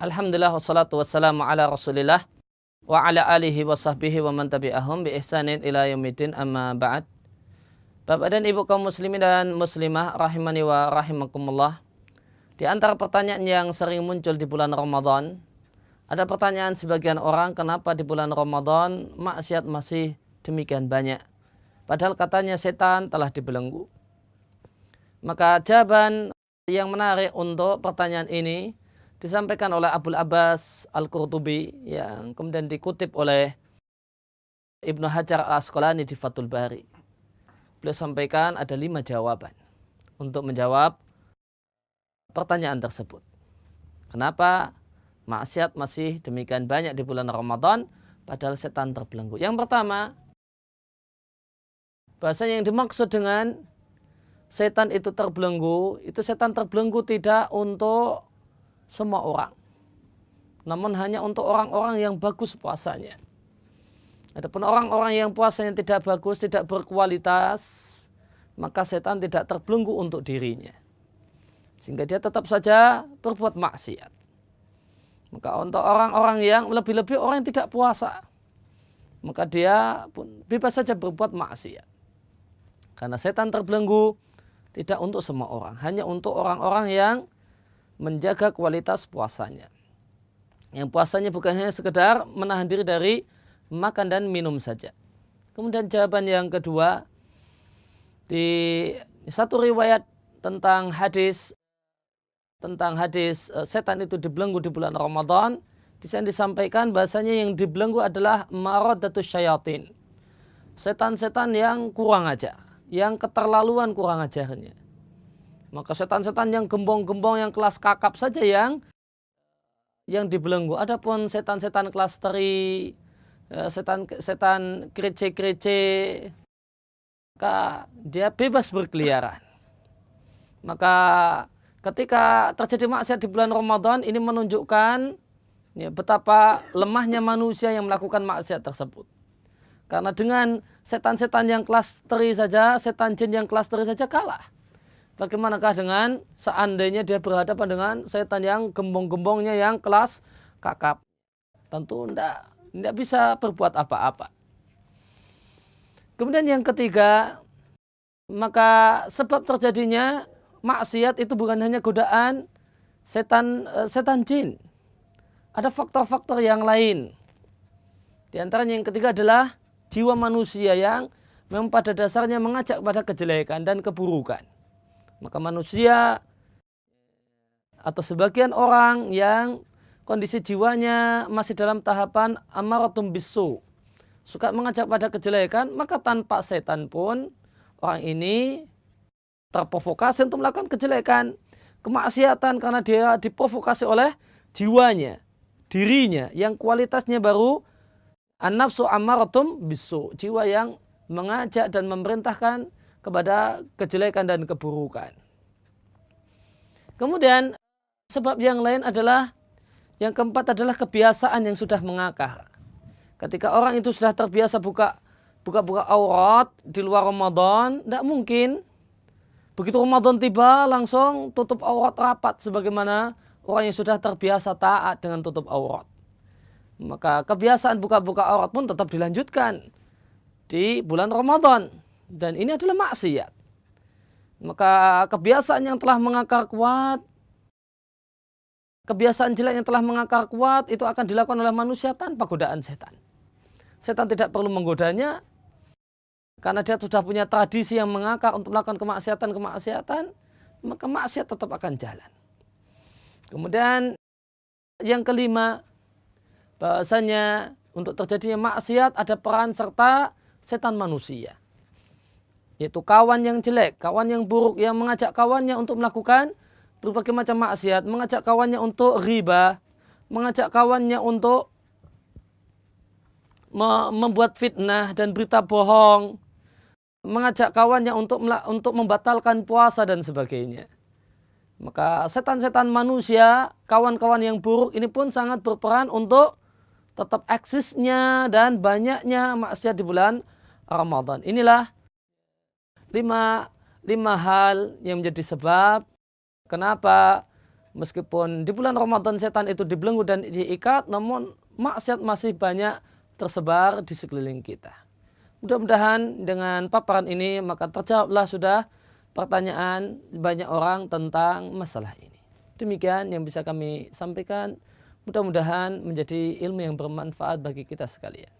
Alhamdulillah wassalatu wassalamu ala rasulillah wa ala alihi wa sahbihi wa man tabi'ahum bi ihsanin ila yaumidin amma ba'd. Bapak dan Ibu kaum muslimin dan muslimah rahimani wa rahimakumullah. Di antara pertanyaan yang sering muncul di bulan Ramadan, ada pertanyaan sebagian orang, kenapa di bulan Ramadan maksiat masih demikian banyak, padahal katanya setan telah dibelenggu. Maka jawaban yang menarik untuk pertanyaan ini disampaikan oleh Abul Abbas Al-Qurtubi yang kemudian dikutip oleh Ibnu Hajar Al-Asqalani di Fathul Bari. Beliau sampaikan ada 5 jawaban untuk menjawab pertanyaan tersebut. Kenapa maksiat masih demikian banyak di bulan Ramadan padahal setan terbelenggu? Yang pertama, bahasanya yang dimaksud dengan setan itu terbelenggu, itu setan terbelenggu tidak untuk semua orang, namun hanya untuk orang-orang yang bagus puasanya. Adapun orang-orang yang puasanya tidak bagus, tidak berkualitas, maka setan tidak terbelenggu untuk dirinya, sehingga dia tetap saja berbuat maksiat. Maka untuk orang-orang yang lebih-lebih orang yang tidak puasa, maka dia pun bebas saja berbuat maksiat. Karena setan terbelenggu tidak untuk semua orang, hanya untuk orang-orang yang menjaga kualitas puasanya. Yang puasanya bukan hanya sekedar menahan diri dari makan dan minum saja. Kemudian jawaban yang kedua, di satu riwayat tentang hadis setan itu dibelenggu di bulan Ramadan, di sana disampaikan bahasanya yang dibelenggu adalah maradatus syayatin, setan-setan yang kurang ajar, yang keterlaluan kurang ajarnya. Maka setan-setan yang gembong-gembong, yang kelas kakap saja yang dibelenggu. Adapun setan-setan kelas teri, setan kerece-kerece, maka dia bebas berkeliaran. Maka ketika terjadi maksiat di bulan Ramadan, ini menunjukkan betapa lemahnya manusia yang melakukan maksiat tersebut. Karena dengan setan-setan yang kelas teri saja, setan jin yang kelas teri saja kalah. Bagaimanakah dengan seandainya dia berhadapan dengan setan yang gembong-gembongnya yang kelas kakap? Tentu tidak bisa berbuat apa-apa. Kemudian yang ketiga, maka sebab terjadinya maksiat itu bukan hanya godaan setan jin. Ada faktor-faktor yang lain. Di antaranya yang ketiga adalah jiwa manusia yang memang pada dasarnya mengajak pada kejelekan dan keburukan. Maka manusia atau sebagian orang yang kondisi jiwanya masih dalam tahapan amaratum bisu, suka mengajak pada kejelekan, maka tanpa setan pun orang ini terprovokasi untuk melakukan kejelekan, kemaksiatan, karena dia diprovokasi oleh jiwanya, dirinya yang kualitasnya baru an-nafsu amaratum bisu, jiwa yang mengajak dan memerintahkan kepada kejelekan dan keburukan. Kemudian sebab yang lain adalah, yang keempat adalah kebiasaan yang sudah mengakar. Ketika orang itu sudah terbiasa buka aurat di luar Ramadan, tidak mungkin begitu Ramadan tiba langsung tutup aurat rapat sebagaimana orang yang sudah terbiasa taat dengan tutup aurat. Maka kebiasaan buka aurat pun tetap dilanjutkan di bulan Ramadan. Dan ini adalah maksiat. Maka kebiasaan yang telah mengakar kuat, kebiasaan jelek yang telah mengakar kuat itu akan dilakukan oleh manusia tanpa godaan setan. Setan tidak perlu menggodanya karena dia sudah punya tradisi yang mengakar untuk melakukan kemaksiatan, maka maksiat tetap akan jalan. Kemudian yang kelima, bahasanya untuk terjadinya maksiat ada peran serta setan manusia. Yaitu kawan yang jelek, kawan yang buruk yang mengajak kawannya untuk melakukan berbagai macam maksiat, mengajak kawannya untuk riba, mengajak kawannya untuk membuat fitnah dan berita bohong, mengajak kawannya untuk membatalkan puasa dan sebagainya. Maka setan-setan manusia, kawan-kawan yang buruk ini pun sangat berperan untuk tetap eksisnya dan banyaknya maksiat di bulan Ramadan. Inilah lima hal yang menjadi sebab kenapa Meskipun di bulan Ramadan setan itu dibelenggu dan diikat, namun maksiat masih banyak tersebar di sekeliling kita. Mudah-mudahan dengan paparan ini maka terjawablah sudah pertanyaan banyak orang tentang masalah ini. Demikian yang bisa kami sampaikan. Mudah-mudahan menjadi ilmu yang bermanfaat bagi kita sekalian.